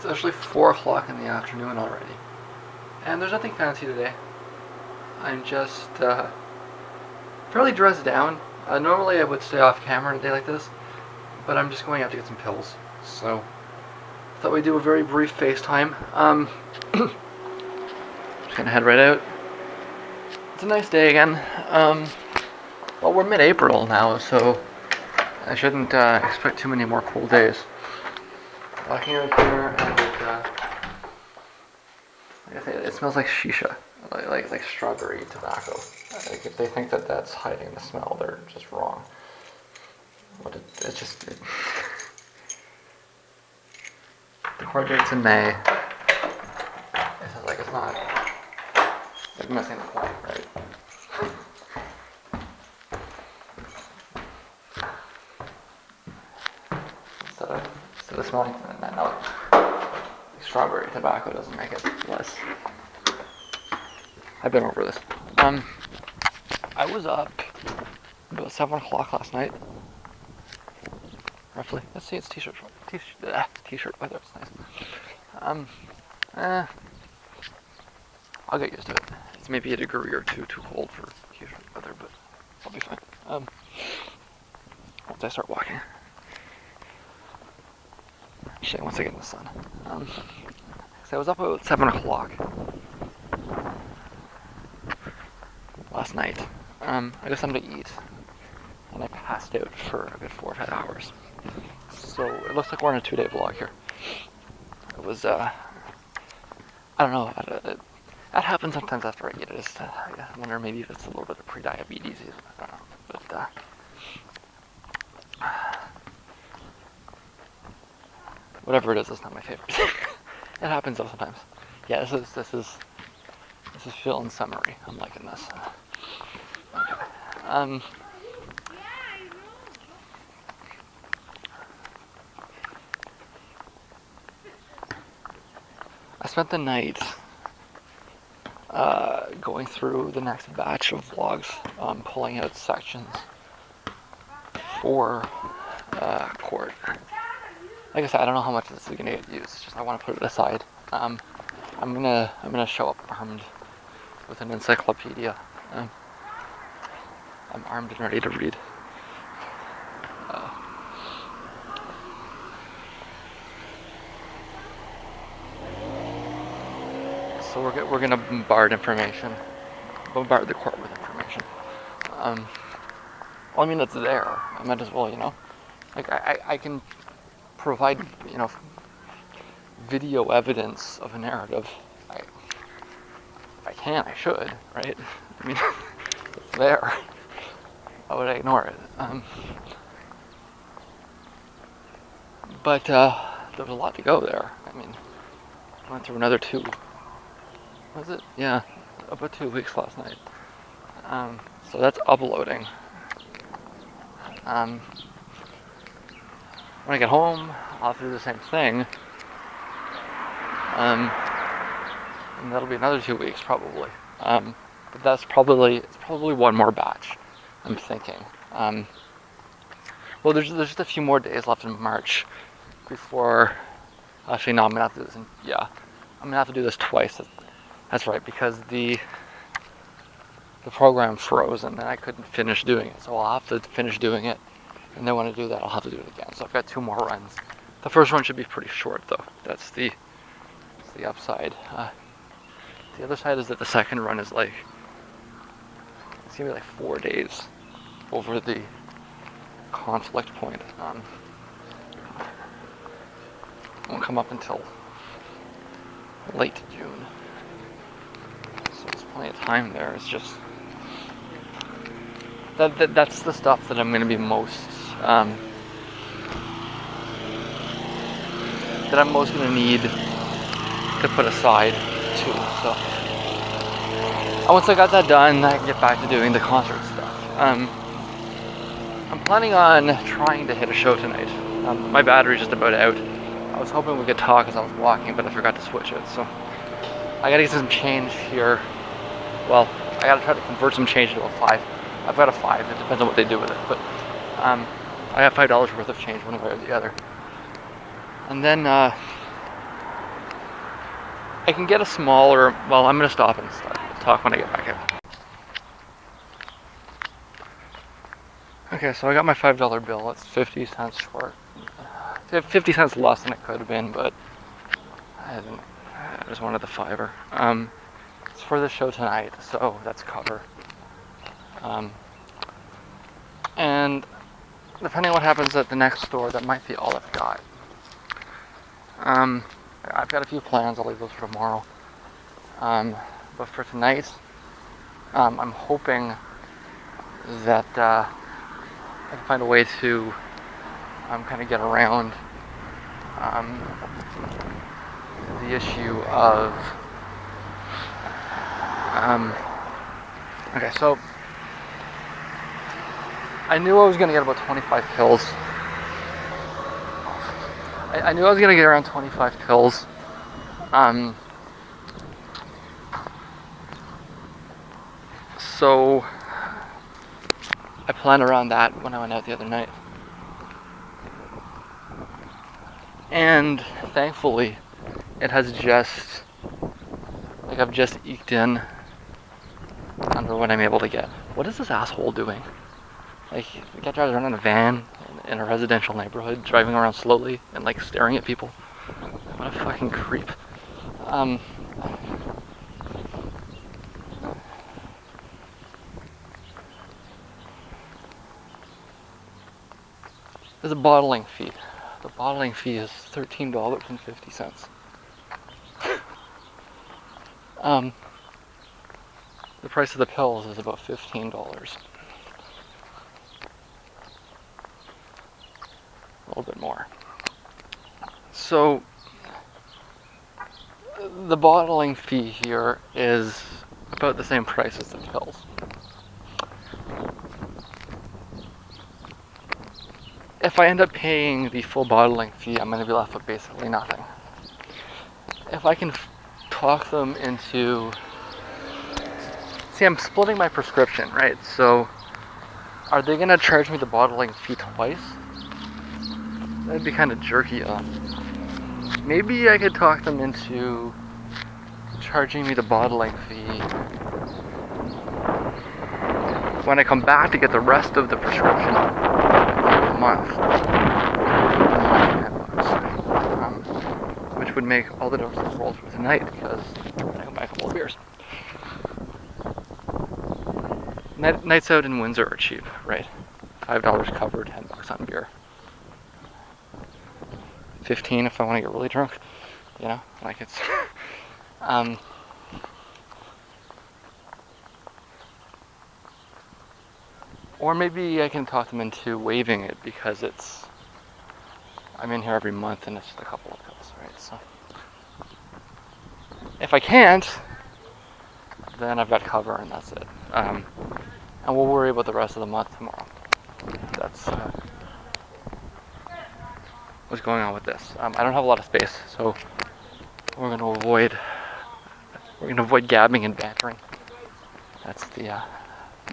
It's actually 4 o'clock in the afternoon already. And there's nothing fancy today. I'm just fairly dressed down. Normally I would stay off camera on a day like this, but I'm just going out to get some pills. So, thought we'd do a very brief FaceTime. Just gonna head right out. It's a nice day again. Well, we're mid-April now, so I shouldn't expect too many more cool days. Walking out here, and it smells like shisha, like strawberry tobacco. Like if they think that that's hiding the smell, they're just wrong. But the court date's in May. It's not like missing the point, right? Instead of smelling no, strawberry tobacco doesn't make it less. I've been over this. I was up about 7 o'clock last night, roughly. Let's see, it's t-shirt weather. It's nice. I'll get used to it. It's maybe a degree or two too cold for t-shirt weather, but I'll be fine. Once I start walking. Actually, once I get in the sun. So I was up about 7 o'clock last night. I got something to eat, and I passed out for a good 4 or 5 hours. So it looks like we're on a 2-day vlog here. It was, I don't know, that happens sometimes after I eat it. I wonder maybe if it's a little bit of pre-diabetes. I don't know, but whatever it is, it's not my favorite. It happens though sometimes. Yeah, this is Phil in summary. I'm liking this. Okay. I spent the night going through the next batch of vlogs, pulling out sections for court. Like I said, I don't know how much of this is gonna get used. It's just I want to put it aside. I'm gonna show up armed with an encyclopedia. I'm armed and ready to read. So we're gonna bombard the court with information. Well, I mean, it's there. I might as well, like I can provide, video evidence of a narrative. If I can, I should, right? I mean, it's there. Why would I ignore it? But there was a lot to go there. I mean, I went through another 2. Was it? Yeah, about 2 weeks last night. So that's uploading. When I get home, I'll have to do the same thing. And that'll be another 2 weeks probably. But it's probably one more batch, I'm thinking. Well, there's just a few more days left in March before. Actually, no, I'm gonna have to do this. I'm gonna have to do this twice. That's right, because the program froze and then I couldn't finish doing it. So I'll have to finish doing it, and then when I do that, I'll have to do it again. So I've got 2 more runs. The first run should be pretty short, though. That's the upside. The other side is that the second run is it's gonna be like 4 days over the conflict point. Won't come up until late June, so there's plenty of time there. It's just that's the stuff that I'm gonna be most gonna need to put aside too. So once I got that done, I can get back to doing the concert stuff. I'm planning on trying to hit a show tonight. My battery's just about out. I was hoping we could talk as I was walking, but I forgot to switch it. So I gotta get some change here. Well, I gotta try to convert some change into a 5. I've got a 5. It depends on what they do with it, but I have $5 worth of change one way or the other. And then I can get a smaller, well, I'm gonna stop and talk when I get back in. Okay, so I got my $5 bill. It's 50 cents short. 50 cents less than it could have been, but I just wanted the fiver. It's for the show tonight, so that's cover. And depending on what happens at the next store, that might be all I've got. I've got a few plans. I'll leave those for tomorrow. But for tonight, I'm hoping that I can find a way to kind of get around the issue of okay, so I knew I was going to get about 25 pills. I knew I was going to get around 25 pills. So I planned around that when I went out the other night. And thankfully, it has just, like, I've just eked in under what I'm able to get. What is this asshole doing? Like, the guy drives around in a van in a residential neighborhood, driving around slowly and, like, staring at people. What a fucking creep. There's a bottling fee. The bottling fee is $13.50. The price of the pills is about $15. A little bit more. So the bottling fee here is about the same price as the pills. If I end up paying the full bottling fee, I'm going to be left with basically nothing. If I can talk them into... See, I'm splitting my prescription, right? So, are they going to charge me the bottling fee twice? That'd be kind of jerky. Maybe I could talk them into charging me the bottling fee when I come back to get the rest of the prescription a month, which would make all the difference in the world for tonight because I can buy a couple of beers. Nights out in Windsor are cheap, right? $5 covered, $10 on beer. 15 if I want to get really drunk, you know, like it's or maybe I can talk them into waiving it because I'm in here every month and it's just a couple of pills, right? So if I can't, then I've got cover and that's it. And we'll worry about the rest of the month tomorrow. That's what's going on with this. I don't have a lot of space, so we're going to avoid gabbing and bantering. That's the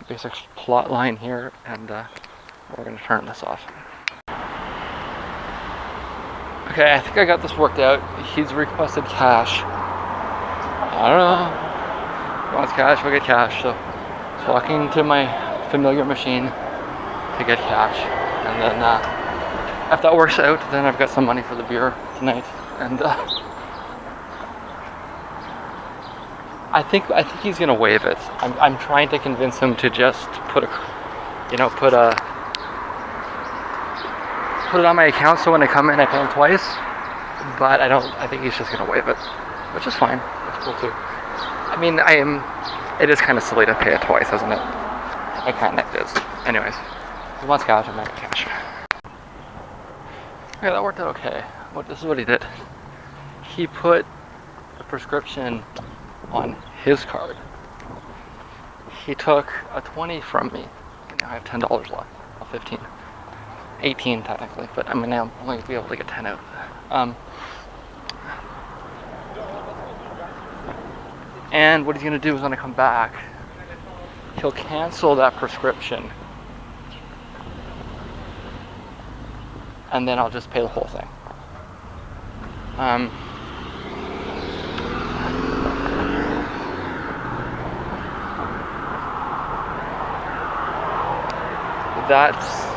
basic plot line here, and we're going to turn this off. Okay, I think I got this worked out. He's requested cash. I don't know. He wants cash, we'll get cash. So just walking to my familiar machine to get cash, and then if that works out, then I've got some money for the beer tonight, and I think he's gonna waive it. I'm trying to convince him to just put it on my account so when I come in I pay him twice. But I think he's just gonna waive it, which is fine. That's cool too. I mean, it is kind of silly to pay it twice, isn't it? I kind of is. Anyways, he wants cash, I'm gonna get cash. Okay, that worked out okay. This is what he did. He put the prescription on his card. He took a 20 from me. Now I have $10 left. Well, 15. 18 technically, but I'm now only going to be able to get 10 out. And what he's going to do is when I come back, he'll cancel that prescription. And then I'll just pay the whole thing. that's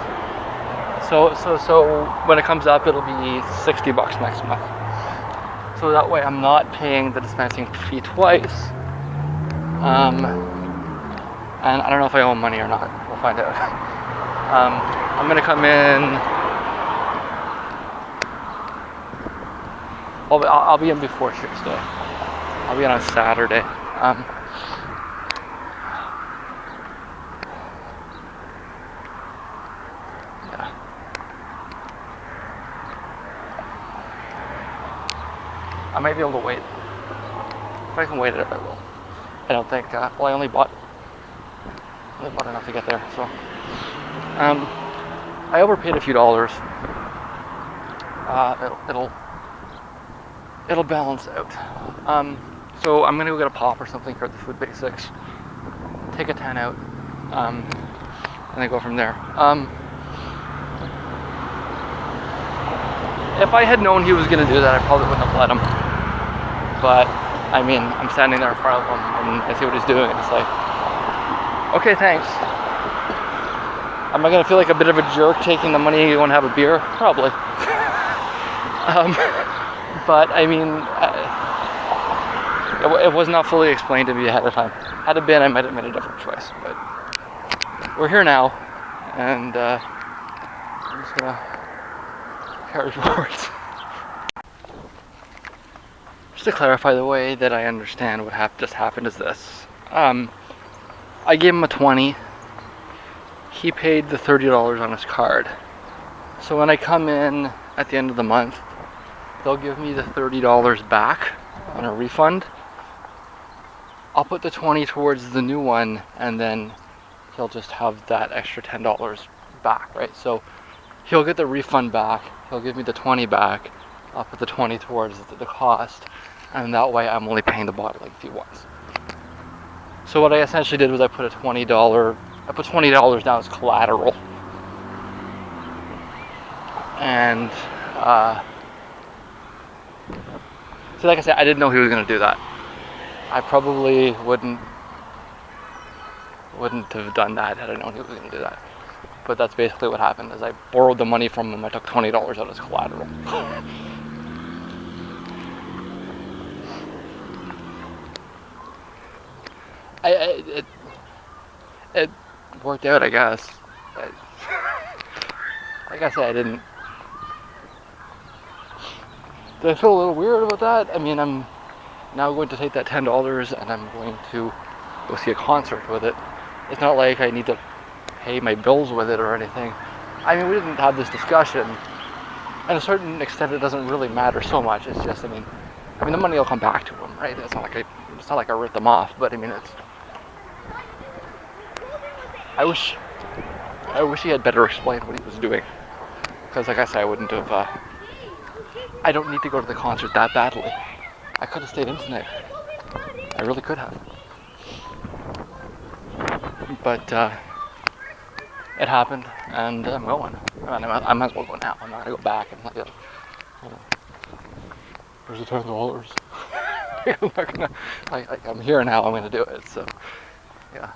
so when it comes up, it'll be $60 next month. So that way I'm not paying the dispensing fee twice. And I don't know if I owe money or not. We'll find out. I'm gonna come in. I'll be in before Tuesday. I'll be in on Saturday. Yeah. I might be able to wait. If I can wait it, I will. I don't think. Well, I only bought enough to get there, so. I overpaid a few dollars. It'll balance out. So I'm gonna go get a pop or something here at the Food Basics. Take a 10 out, and then go from there. If I had known he was gonna do that, I probably wouldn't have let him. But I mean, I'm standing there in front of him and I see what he's doing, and it's like, okay, thanks. Am I gonna feel like a bit of a jerk taking the money and going to have a beer? Probably. But I mean, it was not fully explained to me ahead of time. Had it been, I might have made a different choice. But we're here now, and I'm just gonna carry forward. Just to clarify, the way that I understand what just happened is this. I gave him a 20. He paid the $30 on his card. So when I come in at the end of the month, they'll give me the $30 back on a refund. I'll put the 20 towards the new one, and then he'll just have that extra $10 back, right? So he'll get the refund back, he'll give me the 20 back, I'll put the 20 towards the cost, and that way I'm only paying the bottling fee once. So what I essentially did was I put $20 down as collateral. And so like I said, I didn't know he was gonna do that. I probably wouldn't have done that had I known he was gonna do that. But that's basically what happened. Is I borrowed the money from him. I took $20 out as collateral. It worked out, I guess. Like I said, I didn't. Did I feel a little weird about that? I mean, I'm now going to take that $10 and I'm going to go see a concert with it. It's not like I need to pay my bills with it or anything. I mean, we didn't have this discussion. And to a certain extent, it doesn't really matter so much. It's just, I mean, the money will come back to him, right? It's not like I ripped them off, but I mean, I wish he had better explained what he was doing. Because like I said, I wouldn't have, I don't need to go to the concert that badly. I could have stayed in tonight. I really could have. But it happened, and I'm going. I might as well go now. I'm not gonna go back and like, where's the $10? I'm not gonna. I'm here now. I'm gonna do it. So, yeah.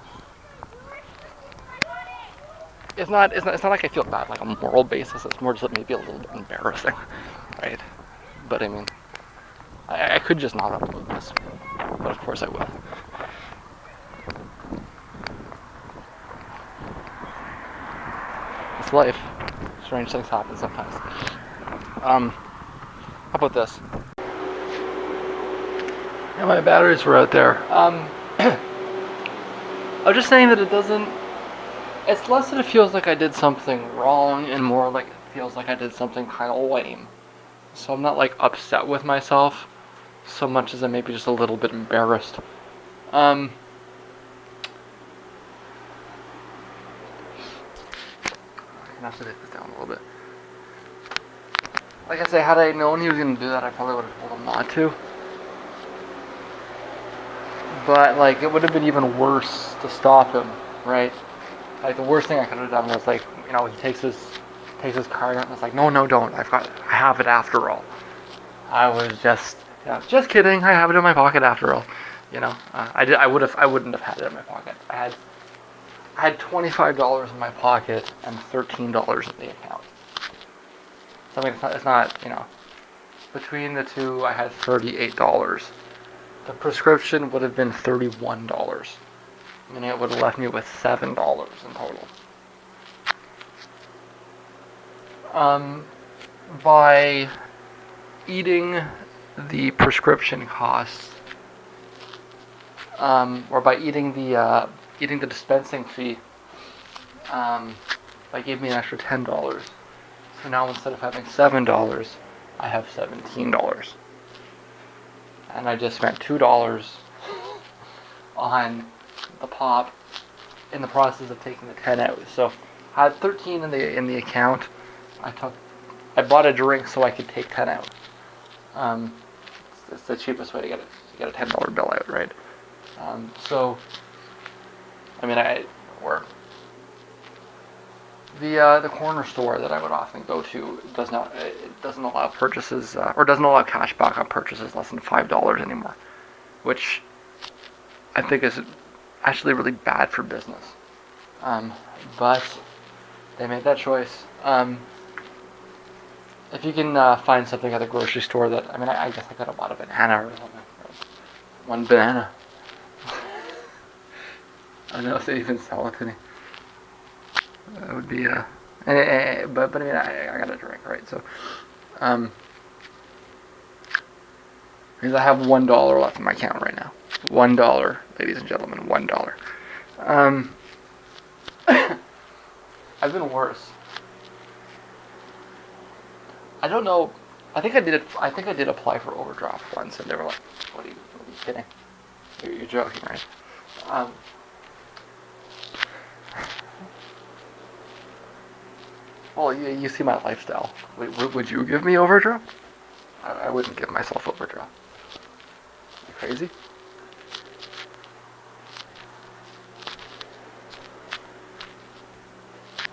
It's not like I feel bad, like a moral basis. It's more just maybe a little bit embarrassing, right? But I mean, I could just not upload this, but of course I will. It's life. Strange things happen sometimes. How about this? Yeah, my batteries were out there. I was just saying that it doesn't. It's less that it feels like I did something wrong, and more like it feels like I did something kind of lame. So I'm not like upset with myself so much as I maybe just a little bit embarrassed. I'm gonna have to take this down a little bit. Like I say, had I known he was gonna do that, I probably would have told him not to. But like, it would have been even worse to stop him, right? Like the worst thing I could have done was like, he takes his card out and it's like, no, don't. I have it after all. I was just kidding. I have it in my pocket after all. I wouldn't have had it in my pocket. I had $25 in my pocket and $13 in the account. So I mean, it's not, between the two, I had $38. The prescription would have been $31, meaning it would have left me with $7 in total. By eating the prescription costs, or by eating the dispensing fee, that gave me an extra $10. So now instead of having $7, I have $17. And I just spent $2 on the pop in the process of taking the 10 out. So I had 13 in the account. I bought a drink so I could take 10 out. It's the cheapest way to get a $10 bill out, right? So I mean, the corner store that I would often go to doesn't allow purchases or doesn't allow cash back on purchases less than $5 anymore, which I think is actually really bad for business. But they made that choice. If you can find something at the grocery store that, I guess I could have bought a banana or something. One banana. I don't know if they even sell it to me. That would be but I got a drink, right? So, because I have $1 left in my account right now. $1, ladies and gentlemen, $1. I've been worse. I don't know. I think I did apply for overdraft once, and they were like, "What are you kidding? You're joking, right?" Well, you see my lifestyle. Would you give me overdraft? I wouldn't give myself overdraft. You crazy?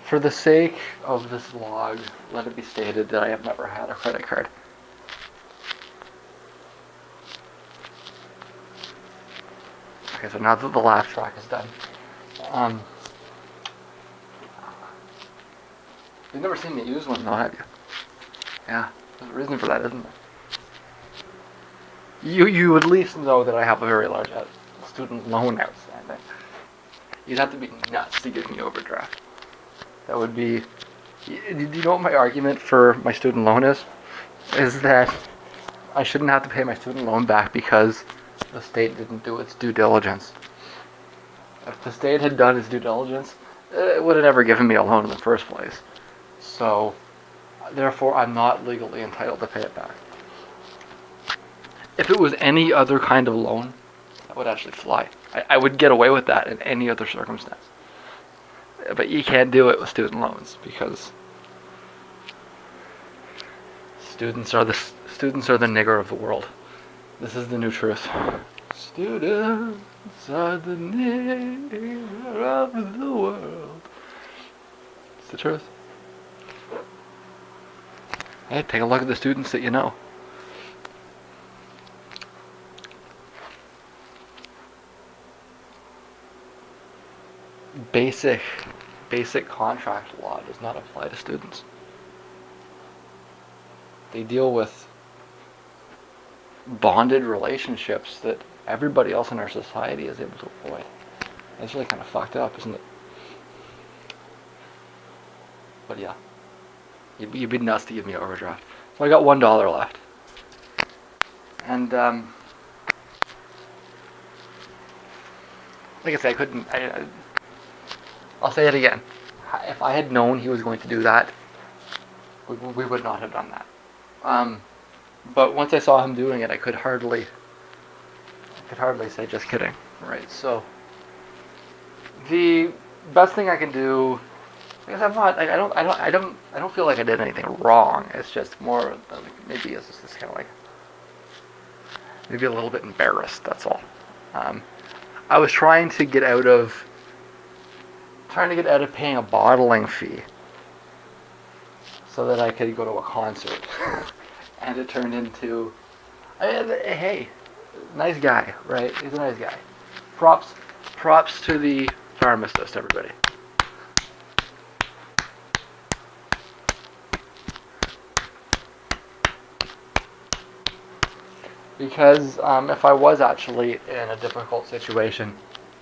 For the sake of this vlog, let it be stated that I have never had a credit card. Okay, so now that the laugh track is done, you've never seen me use one though, have you? Yeah, there's a reason for that, isn't there? You at least know that I have a very large student loan outstanding. You'd have to be nuts to give me overdraft. That would be... Do you know what my argument for my student loan is? Is that I shouldn't have to pay my student loan back because the state didn't do its due diligence. If the state had done its due diligence, it would have never given me a loan in the first place. So, therefore, I'm not legally entitled to pay it back. If it was any other kind of loan, that would actually fly. I would get away with that in any other circumstance. But you can't do it with student loans because students are the nigger of the world. This is the new truth. Students are the nigger of the world. It's the truth. Hey, take a look at the students that you know. Basic contract law does not apply to students. They deal with bonded relationships that everybody else in our society is able to avoid. That's really kind of fucked up, isn't it? But yeah, you'd be nuts to give me an overdraft. So I got $1 left, and like I said, I couldn't. I'll say it again. If I had known he was going to do that, we would not have done that. But once I saw him doing it, I could hardly say just kidding, right? So the best thing I can do, because I don't feel like I did anything wrong. It's just more maybe it's just kind of like maybe a little bit embarrassed. That's all. I was trying to get out of paying a bottling fee so that I could go to a concert. And it turned into, hey, nice guy, right? He's a nice guy. Props to the pharmacist, everybody. Because if I was actually in a difficult situation,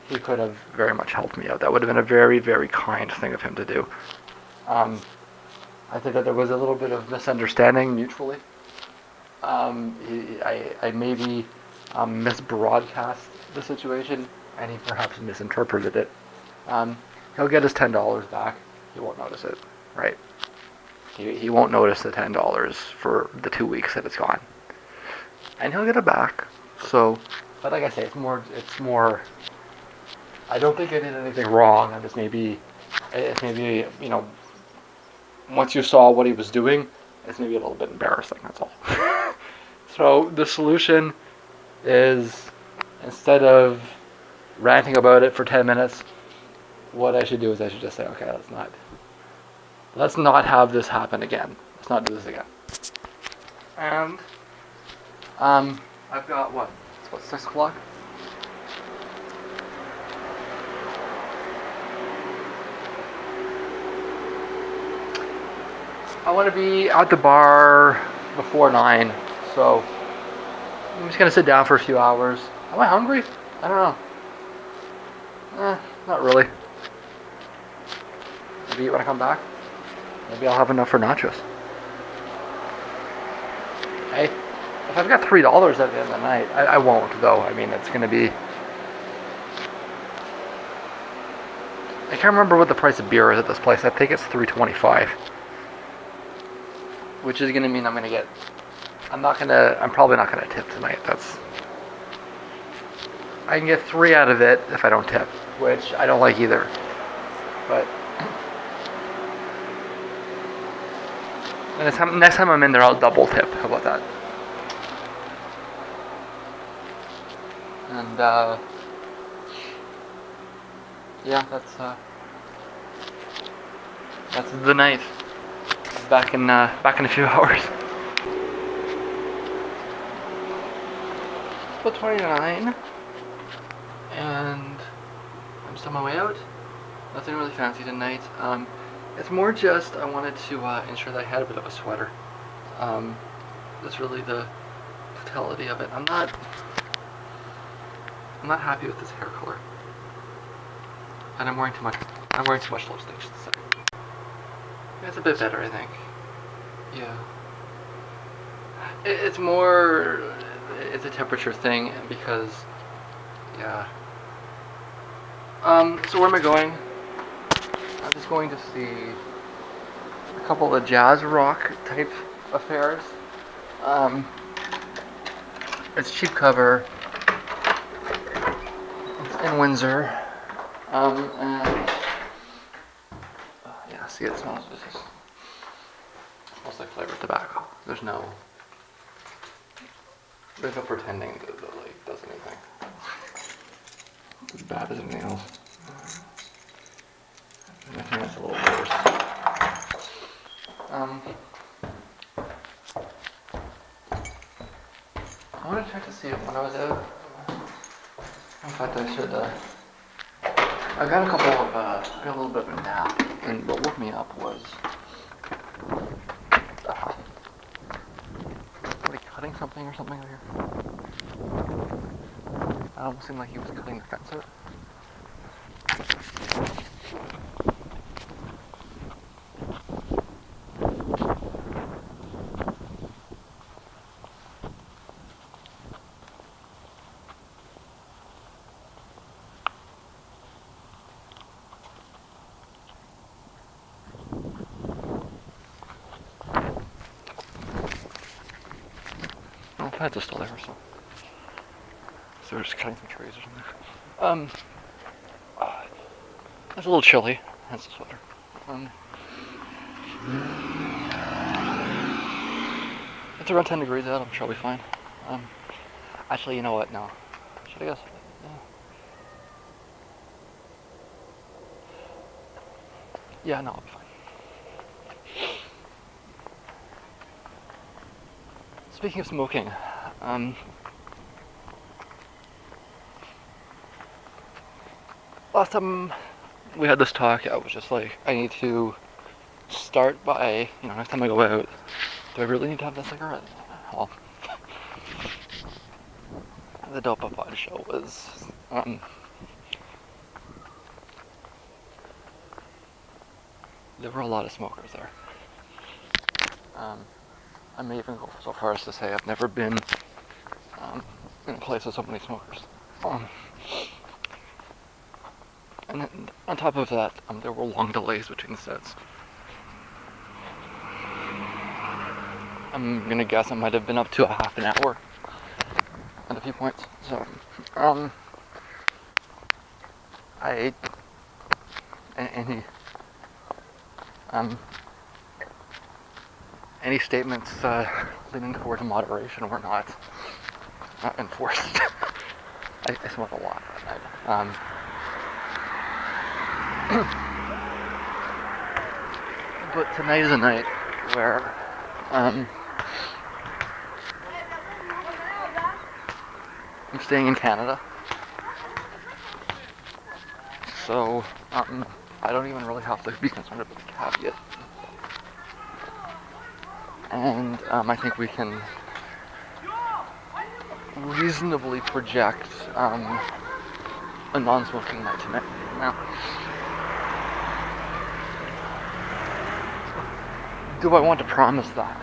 he could have very much helped me out. That would have been a very, very kind thing of him to do. I think that there was a little bit of misunderstanding mutually. I maybe misbroadcast the situation, and he perhaps misinterpreted it. He'll get his $10 back. He won't notice it, right? He won't notice the $10 for the 2 weeks that it's gone, and he'll get it back. So, but like I say, it's more. I don't think I did anything wrong. It's maybe, once you saw what he was doing, it's maybe a little bit embarrassing. That's all. So the solution is, instead of ranting about it for 10 minutes, what I should do is I should just say, okay, let's not have this happen again. Let's not do this again. And I've got what? It's what, 6 o'clock? I want to be at the bar before 9, so I'm just gonna sit down for a few hours. Am I hungry? I don't know. Not really. Maybe when I come back, maybe I'll have enough for nachos. Hey, if I've got $3 at the end of the night, I won't though. I mean, it's gonna be. I can't remember what the price of beer is at this place. I think it's $3.25, which is gonna mean I'm probably not gonna tip tonight. I can get 3 out of it if I don't tip, which I don't like either. But next time I'm in there, I'll double tip. How about that? And yeah, that's the night. Back in a few hours. About 29, and I'm still on my way out. Nothing really fancy tonight. It's more just I wanted to ensure that I had a bit of a sweater. That's really the totality of it. I'm not happy with this hair color, and I'm wearing too much lipstick. So it's a bit better, I think. Yeah. It's a temperature thing because, yeah. So where am I going? I'm just going to see a couple of jazz rock type affairs. It's cheap cover. It's in Windsor. And yeah, see, it smells like flavored tobacco. There's no pretending that it like does anything. It's as bad as anything else. I think it's a little worse. I want to check to see if when I was out. In fact, I should. I got a little bit of a nap, and what woke me up was. Somebody cutting something or something over here. It almost seemed like he was cutting the fence out. The fence is still there, so they're just cutting some trees or something. It's a little chilly. That's the sweater. It's around 10 degrees out. I'm sure I'll be fine. Actually, you know what? No. Should I guess? Yeah, no, I'll be fine. Speaking of smoking, last time we had this talk, I was just like, I need to start by, next time I go out, do I really need to have the cigarette? Well, the Dopapod show was, there were a lot of smokers there. I may even go so far as to say I've never been in a place with so many smokers. And then on top of that, there were long delays between sets. I'm gonna guess I might have been up to a half an hour at a few points. So, I any statements leaning towards moderation were not enforced. I smoke a lot that night. But tonight is a night where I'm staying in Canada, so I don't even really have to be concerned about the caveat. And I think we can reasonably project a non-smoking night tonight. Now, do I want to promise that?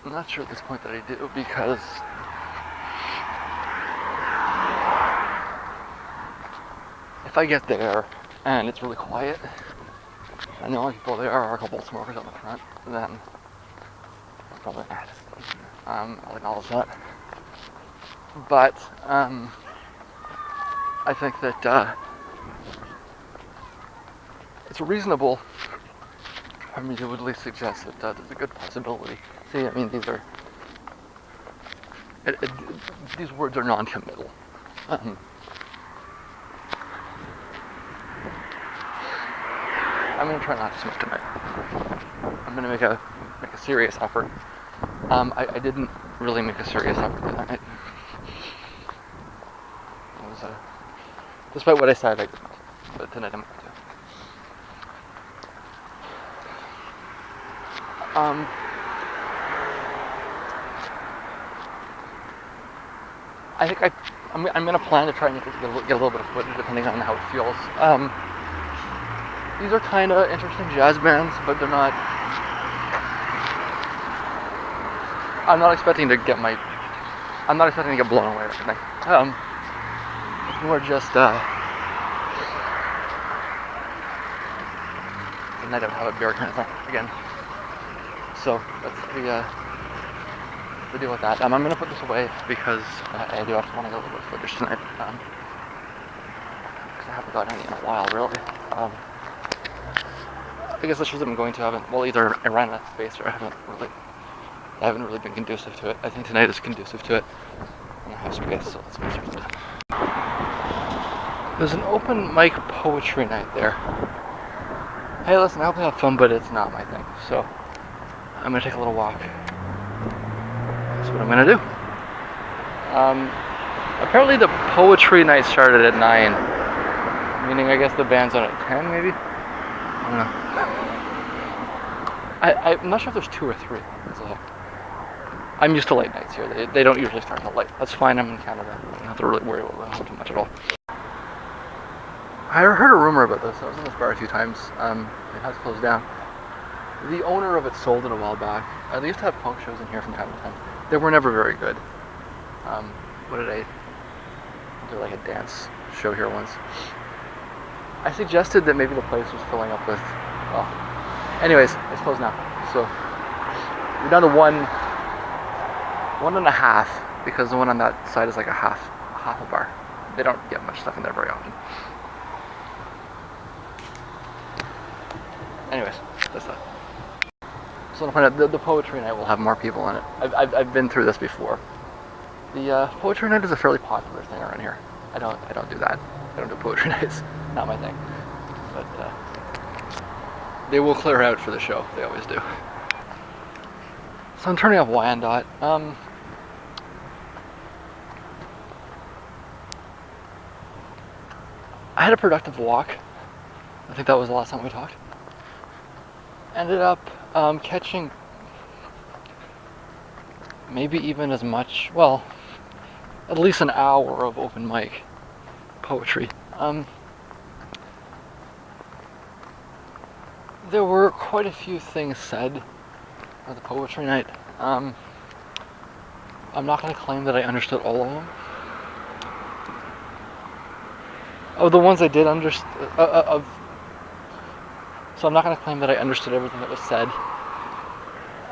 I'm not sure at this point that I do, because if I get there and it's really quiet and the only people there are a couple of smokers on the front, then I'm probably not. I'll acknowledge that. But I think that it's reasonable for me to at least suggest that there's a good possibility. See, I mean, these words are non-committal. I'm gonna try not to smoke tonight. I'm gonna make a serious effort. I didn't really make a serious effort tonight. It was despite what I said, I didn't. But tonight I'm going to. I think I'm gonna plan to try and get a little bit of footage depending on how it feels. These are kind of interesting jazz bands, but they're not. I'm not expecting to get blown away or anything. It's more just the night I would have a beer kind of thing again. So that's the deal with that. I'm gonna put this away because I do have to want to get a little bit of footage tonight. Because I haven't gotten any in a while, really. I guess the shows I'm going to haven't. Well, either I ran out of space or I haven't really been conducive to it. I think tonight is conducive to it. And I have space, so let's get started. There's an open mic poetry night there. Hey, listen, I hope you have fun, but it's not my thing. So I'm gonna take a little walk. That's what I'm gonna do. Apparently the poetry night started at 9. Meaning I guess the band's on at 10, maybe? I don't know. I'm not sure if there's 2 or 3. So I'm used to late nights here. They don't usually start until late. That's fine, I'm in Canada. I don't have to really worry about them too much at all. I heard a rumor about this. I was in this bar a few times. It has closed down. The owner of it sold it a while back. They used to have punk shows in here from time to time. They were never very good. What did I do? Like a dance show here once. I suggested that maybe the place was filling up with. Well, anyways, it's closed now. So we're down to one and a half, because the one on that side is like a half a bar. They don't get much stuff in there very often. Anyways, that's that. So I want to point out the poetry night will have more people in it. I've been through this before. The poetry night is a fairly popular thing around here. I don't do that. I don't do poetry nights. Not my thing. But they will clear out for the show. They always do. So I'm turning off Wyandotte. had a productive walk. I think that was the last time we talked. Ended up catching maybe even as much, well, at least an hour of open mic poetry. There were quite a few things said at the poetry night. I'm not going to claim that I understood all of them. Of the ones I did understand, so I'm not going to claim that I understood everything that was said.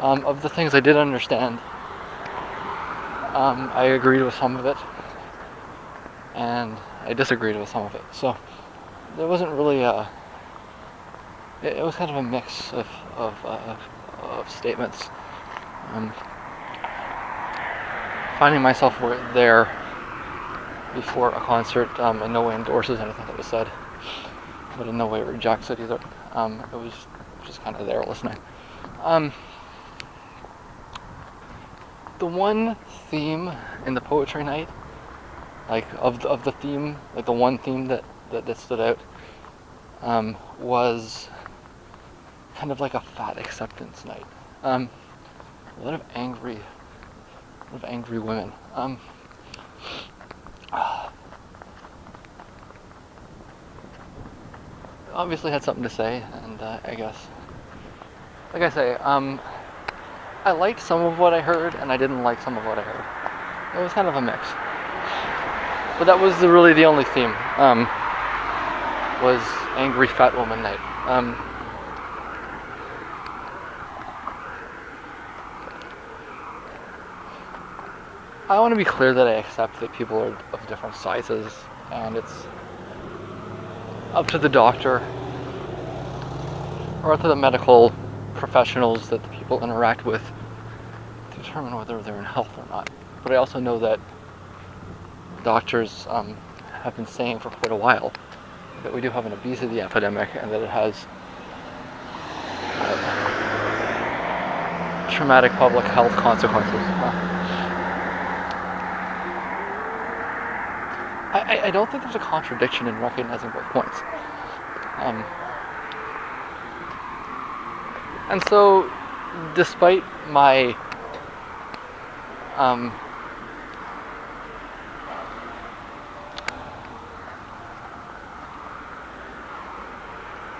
Of the things I did understand, I agreed with some of it, and I disagreed with some of it. So there wasn't really it was kind of a mix of statements. Finding myself there before a concert in no way endorses anything that was said, but in no way rejects it either. It was just kind of there listening. The one theme in the poetry night, like of the theme, like the one theme that stood out, was kind of like a fat acceptance night. A lot of angry women. Obviously had something to say, and I guess, like I say, I liked some of what I heard, and I didn't like some of what I heard. It was kind of a mix. But that was really the only theme, was angry fat woman night. I want to be clear that I accept that people are of different sizes, and it's up to the doctor or up to the medical professionals that the people interact with to determine whether they're in health or not. But I also know that doctors have been saying for quite a while that we do have an obesity epidemic, and that it has traumatic public health consequences. I don't think there's a contradiction in recognizing both points. And so, despite my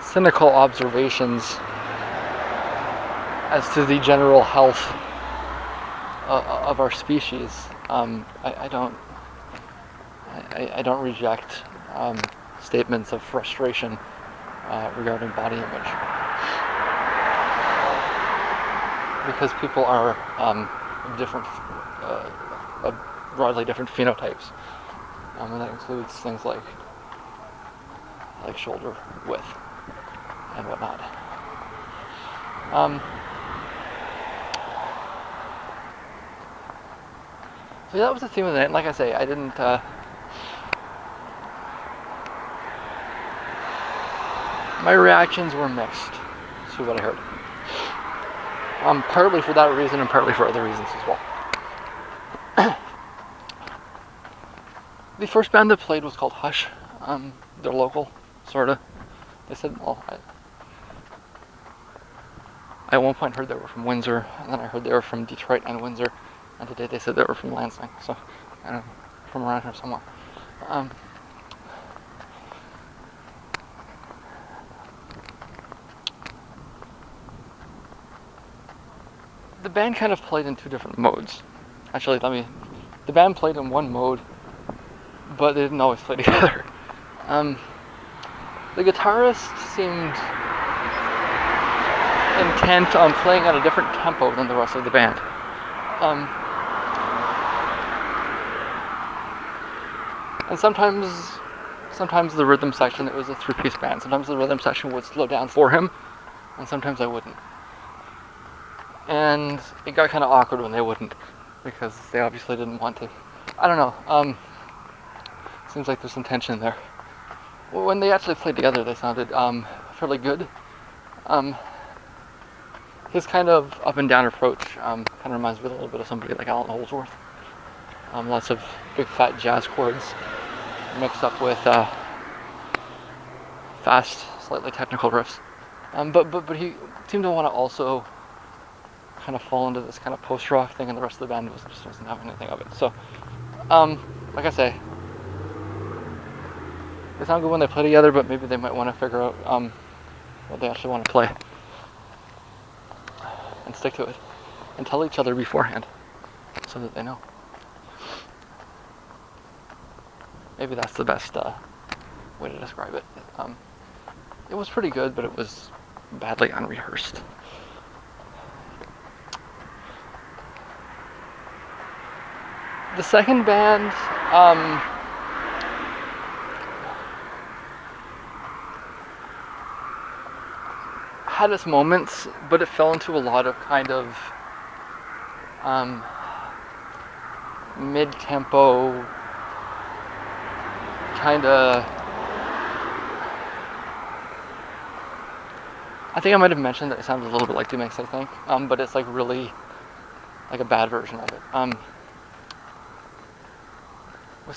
cynical observations as to the general health of our species, I don't reject statements of frustration regarding body image, because people are different, broadly different phenotypes, and that includes things like shoulder width and whatnot. So that was the theme of the night. Like I say, I didn't. My reactions were mixed to what I heard. Partly for that reason, and partly for other reasons as well. The first band that played was called Hush. They're local, sorta. They said, well, I at one point heard they were from Windsor, and then I heard they were from Detroit and Windsor, and today they said they were from Lansing, so I don't know, from around here somewhere. The band kind of played in two different modes. Actually, the band played in one mode, but they didn't always play together. The guitarist seemed intent on playing at a different tempo than the rest of the band. And sometimes the rhythm section, it was a three-piece band, sometimes the rhythm section would slow down for him, and sometimes I wouldn't. And it got kind of awkward when they wouldn't, because they obviously didn't want to. I don't know, seems like there's some tension there. When they actually played together, they sounded fairly good. His kind of up and down approach kind of reminds me a little bit of somebody like Alan Holdsworth. Lots of big fat jazz chords mixed up with fast, slightly technical riffs. But he seemed to want to also kind of fall into this kind of post-rock thing, and the rest of the band just wasn't having anything of it. So, like I say, they sound good when they play together, but maybe they might want to figure out what they actually want to play and stick to it and tell each other beforehand so that they know. Maybe that's the best way to describe it. It was pretty good, but it was badly unrehearsed. The second band, had its moments, but it fell into a lot of kind of mid-tempo, kind of. I think I might have mentioned that it sounds a little bit like D-Mix, I think, but it's like really like a bad version of it. We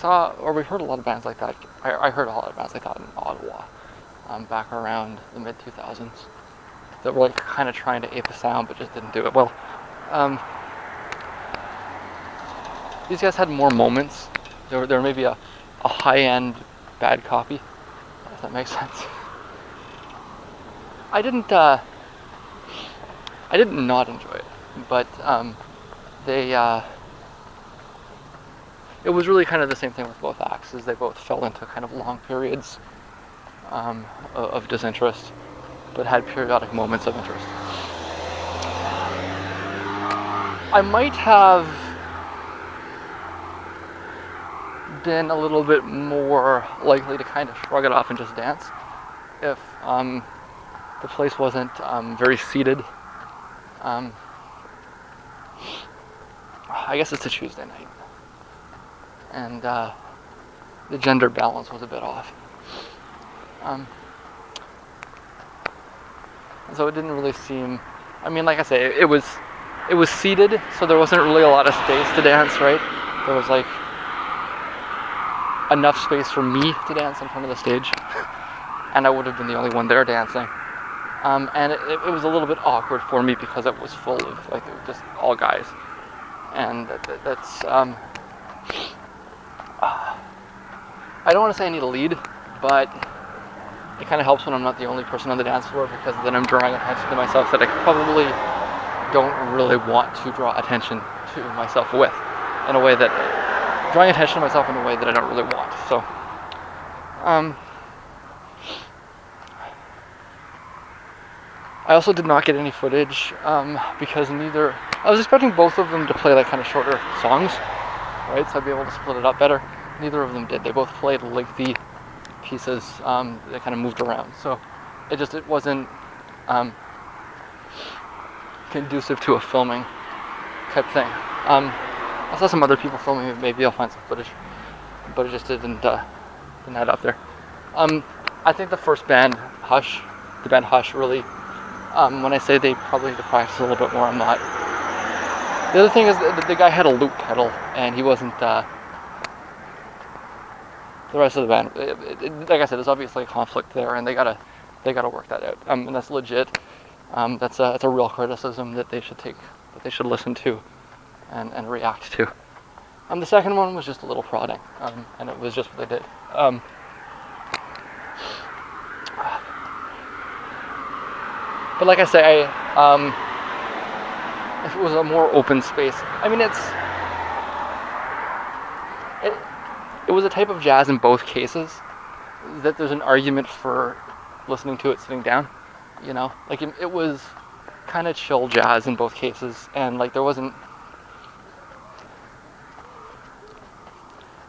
heard a lot of bands like that. I heard a lot of bands like that in Ottawa, back around the mid-2000s, that were like kind of trying to ape the sound, but just didn't do it well. These guys had more moments. There were maybe a high-end bad copy, if that makes sense. I didn't not enjoy it, but it was really kind of the same thing with both acts, as they both fell into kind of long periods of disinterest, but had periodic moments of interest. I might have been a little bit more likely to kind of shrug it off and just dance if the place wasn't very seated. I guess it's a Tuesday night, and the gender balance was a bit off. So it didn't really seem. I mean, like I say, it was seated, so there wasn't really a lot of space to dance. Right? There was like enough space for me to dance in front of the stage, and I would have been the only one there dancing. And it was a little bit awkward for me because it was full of like just all guys, and that's I don't want to say I need a lead, but it kind of helps when I'm not the only person on the dance floor, because then I'm drawing attention to myself that I probably don't really want to draw attention to myself with, in a way that drawing attention to myself in a way that I don't really want. So, I also did not get any footage because I was expecting both of them to play like kind of shorter songs, right? So I'd be able to split it up better. Neither of them did. They both played lengthy pieces that kind of moved around. So it wasn't conducive to a filming type thing. I saw some other people filming. Maybe I'll find some footage, but it just didn't add up there. I think the first band, the band Hush, really. When I say they probably need to practice a little bit more, I'm not. The other thing is the guy had a loop pedal, and he wasn't. The rest of the band, like I said, there's obviously a conflict there, and they gotta work that out. And that's legit. That's a real criticism that they should listen to, and react to. The second one was just a little prodding, and it was just what they did. But like I say, if it was a more open space, I mean, it was a type of jazz in both cases that there's an argument for listening to it sitting down, you know? Like, it was kind of chill jazz in both cases, and like there wasn't.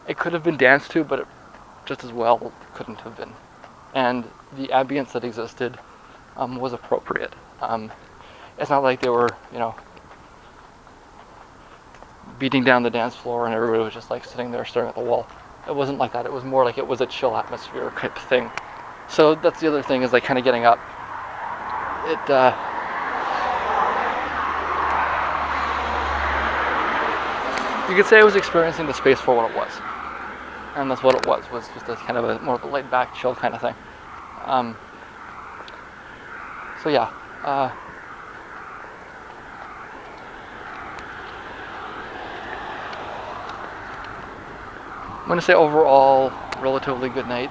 It could have been danced to, but it just as well couldn't have been. And the ambience that existed was appropriate. It's not like they were, beating down the dance floor and everybody was just like sitting there staring at the wall. It wasn't like that. It was more like it was a chill atmosphere type thing. So that's the other thing, is like kind of getting up. You could say I was experiencing the space for what it was. And that's what it was just a kind of a more laid back, chill kind of thing. So yeah, I'm gonna say overall relatively good night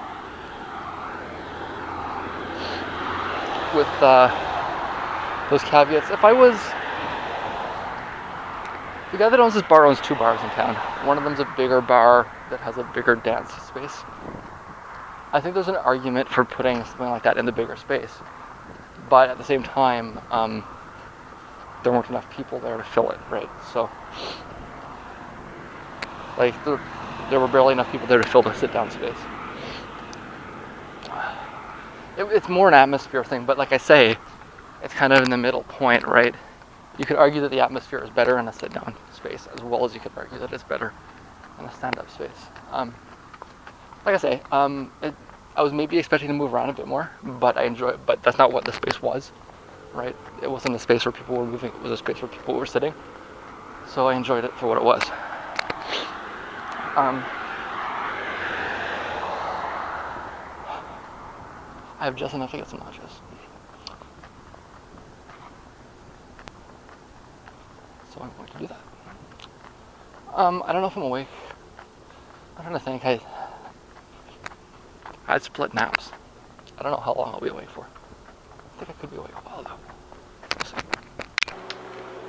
with those caveats. If I was the guy that owns this bar owns 2 bars in town. One of them's a bigger bar that has a bigger dance space. I think there's an argument for putting something like that in the bigger space, but at the same time, there weren't enough people there to fill it, right? So, like, there were barely enough people there to fill the sit-down space. It's more an atmosphere thing, but like I say, it's kind of in the middle point, right? You could argue that the atmosphere is better in a sit-down space, as well as you could argue that it's better in a stand-up space. Like I say, I was maybe expecting to move around a bit more, but I enjoy it. But that's not what the space was, right? It wasn't a space where people were moving. It was a space where people were sitting. So I enjoyed it for what it was. I have just enough to get some nachos. So I'm going to do that. I don't know if I'm awake. I'm trying to think. I had split naps. I don't know how long I'll be awake for. I think I could be awake a while though.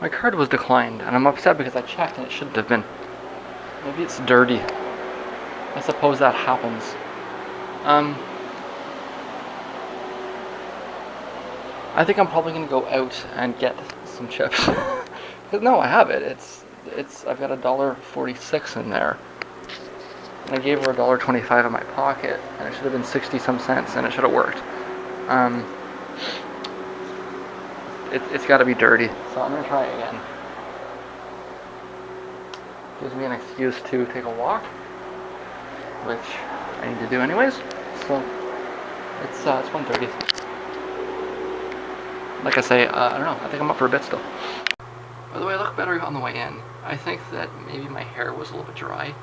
My card was declined, and I'm upset because I checked and it shouldn't have been. Maybe it's dirty. I suppose that happens. I think I'm probably gonna go out and get some chips. No, I have it. I've got $1.46 in there. And I gave her $1.25 in my pocket, and it should have been 60-some cents, and it should have worked. It's got to be dirty, so I'm gonna try it again. Gives me an excuse to take a walk, which I need to do anyways. So it's 1:30. Like I say, I don't know. I think I'm up for a bit still. By the way, I look better on the way in. I think that maybe my hair was a little bit dry,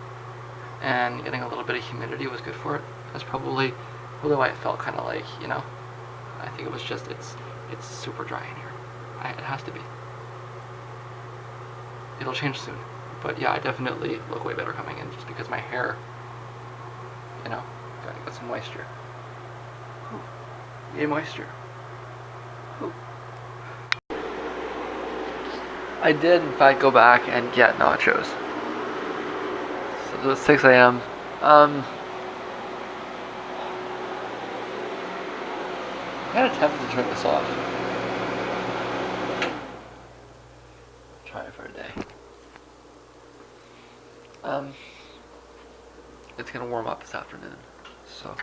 and getting a little bit of humidity was good for it. That's probably why it felt kind of like, you know, I think it was just, it's super dry in here. It has to be. It'll change soon. But yeah, I definitely look way better coming in just because my hair, you know, got some moisture. Ooh. Yay, moisture. Ooh. I did, in fact, go back and get nachos. So it was 6 a.m. I'm kind of tempted to turn this off. Try it for a day. It's gonna warm up this afternoon, so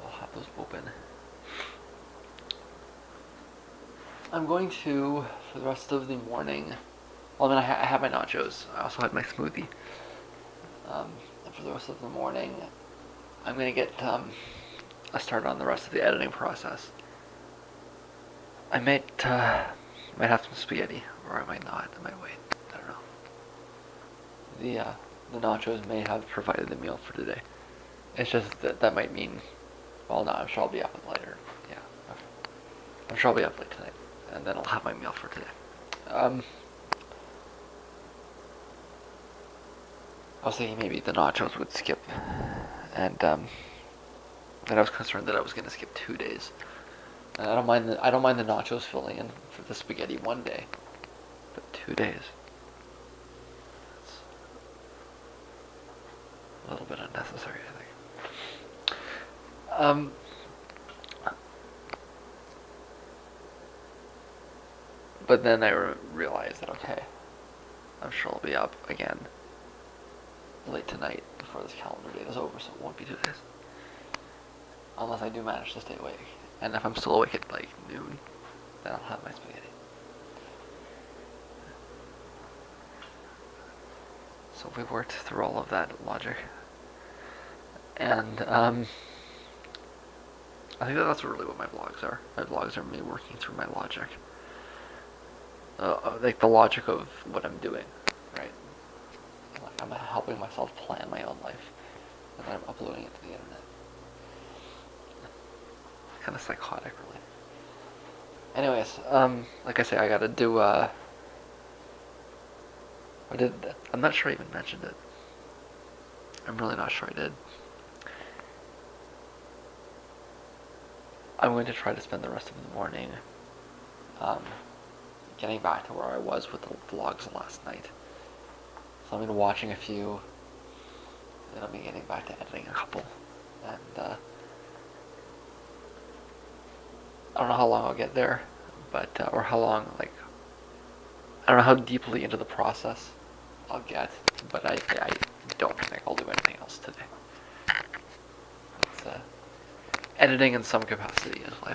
I'll have those open. I'm going to, for the rest of the morning, well, I mean, I have my nachos. I also had my smoothie. And for the rest of the morning, I'm going to get a start on the rest of the editing process. I might have some spaghetti, or I might not. I might wait. I don't know. The nachos may have provided the meal for today. It's just that might mean, well, no, I'm sure I'll be up later. Yeah, I'm sure I'll be up late tonight, and then I'll have my meal for today. I was thinking maybe the nachos would skip, and I was concerned that I was going to skip 2 days. And I don't mind the nachos filling in for the spaghetti one day, but 2 days. It's a little bit unnecessary, I think. But then I realized that, okay, I'm sure I'll be up again late tonight before this calendar day is over, so it won't be 2 days. Unless I do manage to stay awake. And if I'm still awake at like noon, then I'll have my spaghetti. So we worked through all of that logic. And I think that's really what my vlogs are. My vlogs are me working through my logic. Like the logic of what I'm doing, right? Like I'm helping myself plan my own life, and then I'm uploading it to the internet. kind of psychotic, really. Anyways, like I say, I gotta do, I'm not sure I even mentioned it. I'm really not sure I did. I'm going to try to spend the rest of the morning, um, getting back to where I was with the vlogs last night. So I'm going to be watching a few, and then I'll be getting back to editing a couple. And, I don't know how long I'll get there, but, or how long, like, I don't know how deeply into the process I'll get, but I don't think I'll do anything else today. It's, editing in some capacity is what I